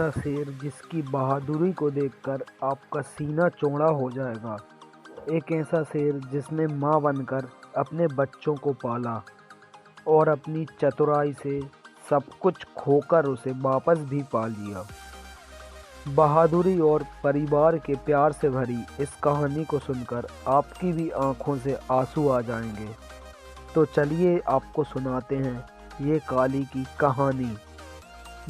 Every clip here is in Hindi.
ऐसा शेर जिसकी बहादुरी को देखकर आपका सीना चौड़ा हो जाएगा। एक ऐसा शेर जिसने माँ बनकर अपने बच्चों को पाला और अपनी चतुराई से सब कुछ खोकर उसे वापस भी पा लिया। बहादुरी और परिवार के प्यार से भरी इस कहानी को सुनकर आपकी भी आंखों से आंसू आ जाएंगे। तो चलिए आपको सुनाते हैं ये काली की कहानी।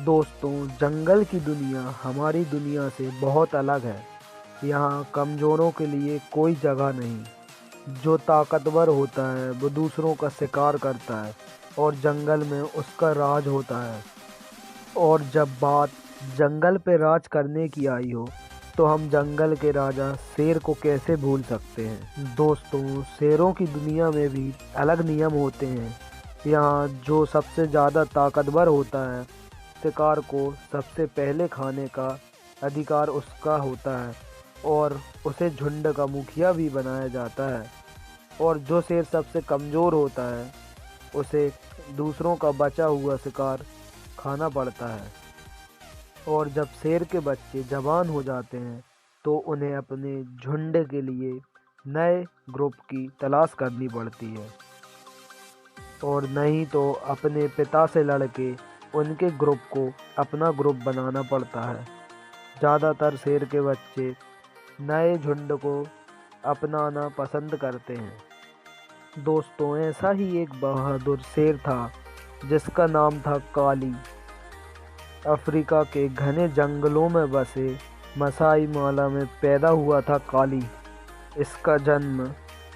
दोस्तों, जंगल की दुनिया हमारी दुनिया से बहुत अलग है। यहाँ कमज़ोरों के लिए कोई जगह नहीं। जो ताकतवर होता है वो दूसरों का शिकार करता है और जंगल में उसका राज होता है। और जब बात जंगल पे राज करने की आई हो तो हम जंगल के राजा शेर को कैसे भूल सकते हैं। दोस्तों, शेरों की दुनिया में भी अलग नियम होते हैं। यहाँ जो सबसे ज़्यादा ताकतवर होता है, शिकार को सबसे पहले खाने का अधिकार उसका होता है और उसे झुंड का मुखिया भी बनाया जाता है। और जो शेर सबसे कमज़ोर होता है उसे दूसरों का बचा हुआ शिकार खाना पड़ता है। और जब शेर के बच्चे जवान हो जाते हैं तो उन्हें अपने झुंड के लिए नए ग्रुप की तलाश करनी पड़ती है, और नहीं तो अपने पिता से लड़के उनके ग्रुप को अपना ग्रुप बनाना पड़ता है। ज़्यादातर शेर के बच्चे नए झुंड को अपनाना पसंद करते हैं। दोस्तों, ऐसा ही एक बहादुर शेर था जिसका नाम था काली। अफ्रीका के घने जंगलों में बसे मसाई माला में पैदा हुआ था काली। इसका जन्म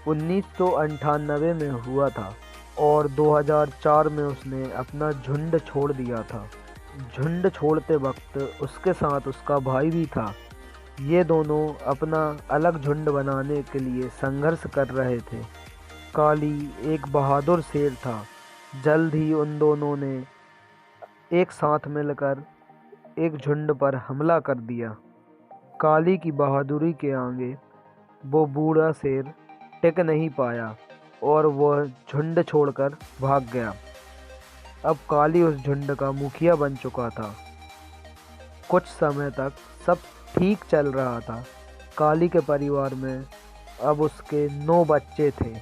1998 में हुआ था और 2004 में उसने अपना झुंड छोड़ दिया था। झुंड छोड़ते वक्त उसके साथ उसका भाई भी था। ये दोनों अपना अलग झुंड बनाने के लिए संघर्ष कर रहे थे। काली एक बहादुर शेर था। जल्द ही उन दोनों ने एक साथ मिलकर एक झुंड पर हमला कर दिया। काली की बहादुरी के आगे वो बूढ़ा शेर टिक नहीं पाया और वह झुंड छोड़कर भाग गया। अब काली उस झुंड का मुखिया बन चुका था। कुछ समय तक सब ठीक चल रहा था। काली के परिवार में अब उसके 9 बच्चे थे,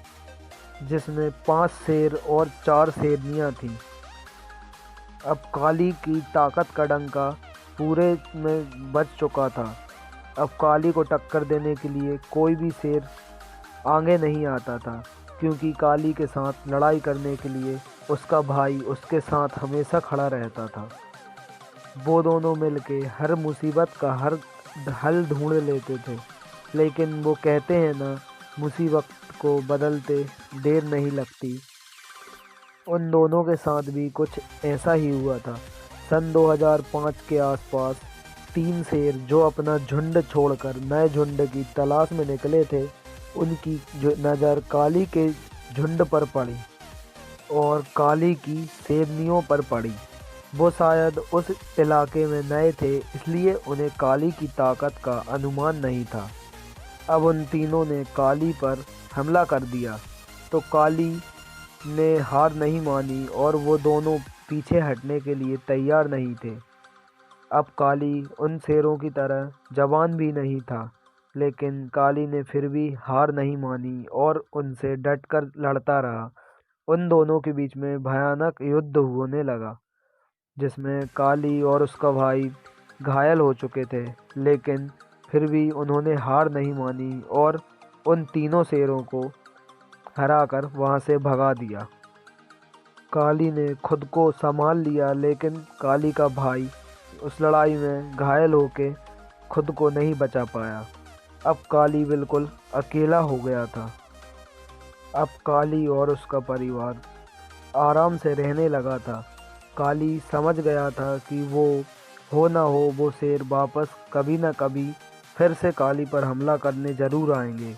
जिसमें 5 शेर और 4 शेरनियां थीं। अब काली की ताकत का डंका पूरे में बज चुका था। अब काली को टक्कर देने के लिए कोई भी शेर आगे नहीं आता था, क्योंकि काली के साथ लड़ाई करने के लिए उसका भाई उसके साथ हमेशा खड़ा रहता था। वो दोनों मिलके हर मुसीबत का हर हल ढूंढ लेते थे। लेकिन वो कहते हैं ना, मुसीबत को बदलते देर नहीं लगती। उन दोनों के साथ भी कुछ ऐसा ही हुआ था। सन 2005 के आसपास 3 शेर जो अपना झुंड छोड़कर नए झुंड की तलाश में निकले थे, उनकी नज़र काली के झुंड पर पड़ी और काली की शेरनियों पर पड़ी। वो शायद उस इलाके में नए थे, इसलिए उन्हें काली की ताकत का अनुमान नहीं था। अब उन तीनों ने काली पर हमला कर दिया तो काली ने हार नहीं मानी और वो दोनों पीछे हटने के लिए तैयार नहीं थे। अब काली उन शेरों की तरह जवान भी नहीं था, लेकिन काली ने फिर भी हार नहीं मानी और उनसे डटकर लड़ता रहा। उन दोनों के बीच में भयानक युद्ध होने लगा, जिसमें काली और उसका भाई घायल हो चुके थे, लेकिन फिर भी उन्होंने हार नहीं मानी और उन तीनों शेरों को हराकर वहां से भगा दिया। काली ने खुद को संभाल लिया, लेकिन काली का भाई उस लड़ाई में घायल होकर खुद को नहीं बचा पाया। अब काली बिल्कुल अकेला हो गया था। अब काली और उसका परिवार आराम से रहने लगा था। काली समझ गया था कि वो हो ना हो वो शेर वापस कभी ना कभी फिर से काली पर हमला करने ज़रूर आएंगे।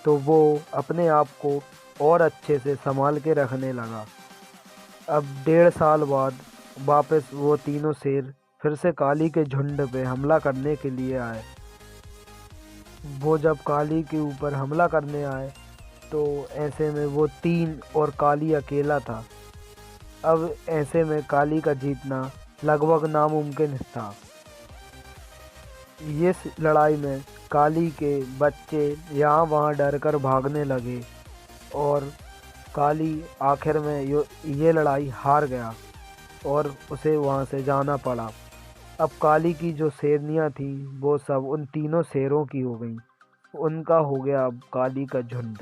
तो वो अपने आप को और अच्छे से संभाल के रखने लगा। अब 1.5 साल बाद वापस वो तीनों शेर फिर से काली के झुंड पे हमला करने के लिए आए। वो जब काली के ऊपर हमला करने आए तो ऐसे में वो 3 और काली अकेला था। अब ऐसे में काली का जीतना लगभग नामुमकिन था। लड़ाई में काली के बच्चे यहाँ वहाँ डरकर भागने लगे और काली आखिर में ये लड़ाई हार गया और उसे वहाँ से जाना पड़ा। अब काली की जो शेरनियाँ थीं वो सब उन तीनों शेरों की हो गईं। उनका हो गया अब काली का झुंड।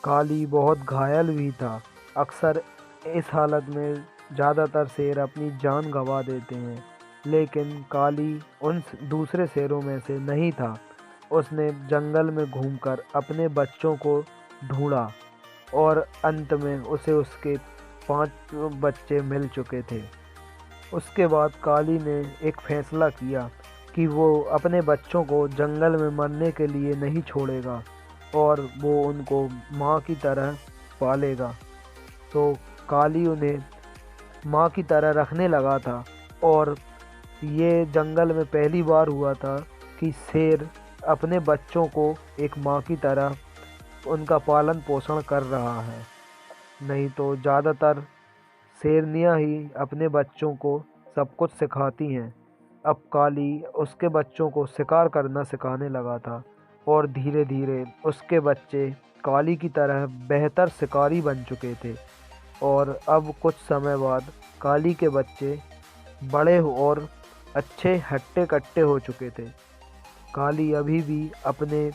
काली बहुत घायल भी था। अक्सर इस हालत में ज़्यादातर शेर अपनी जान गंवा देते हैं, लेकिन काली उन दूसरे शेरों में से नहीं था। उसने जंगल में घूमकर अपने बच्चों को ढूंढा और अंत में उसे उसके 5 बच्चे मिल चुके थे। उसके बाद काली ने एक फैसला किया कि वो अपने बच्चों को जंगल में मरने के लिए नहीं छोड़ेगा और वो उनको माँ की तरह पालेगा। तो काली उन्हें माँ की तरह रखने लगा था और ये जंगल में पहली बार हुआ था कि शेर अपने बच्चों को एक माँ की तरह उनका पालन पोषण कर रहा है। नहीं तो ज़्यादातर शेरनियाँ ही अपने बच्चों को सब कुछ सिखाती हैं। अब काली उसके बच्चों को शिकार करना सिखाने लगा था और धीरे धीरे उसके बच्चे काली की तरह बेहतर शिकारी बन चुके थे। और अब कुछ समय बाद काली के बच्चे बड़े और अच्छे हट्टे कट्टे हो चुके थे। काली अभी भी अपने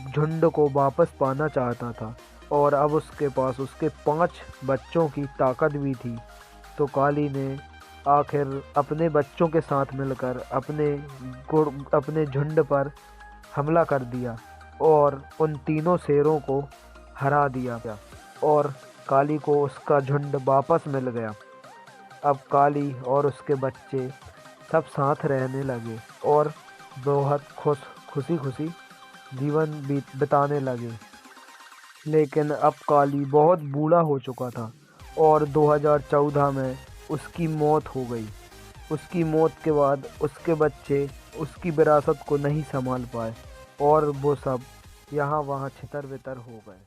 झुंड को वापस पाना चाहता था और अब उसके पास उसके 5 बच्चों की ताकत भी थी। तो काली ने आखिर अपने बच्चों के साथ मिलकर अपने झुंड पर हमला कर दिया और उन तीनों शेरों को हरा दिया और काली को उसका झुंड वापस मिल गया। अब काली और उसके बच्चे सब साथ रहने लगे और बहुत खुशी खुशी जीवन बिताने लगे। लेकिन अब काली बहुत बूढ़ा हो चुका था और 2014 में उसकी मौत हो गई। उसकी मौत के बाद उसके बच्चे उसकी विरासत को नहीं संभाल पाए और वो सब यहाँ वहाँ छितर-बितर हो गए।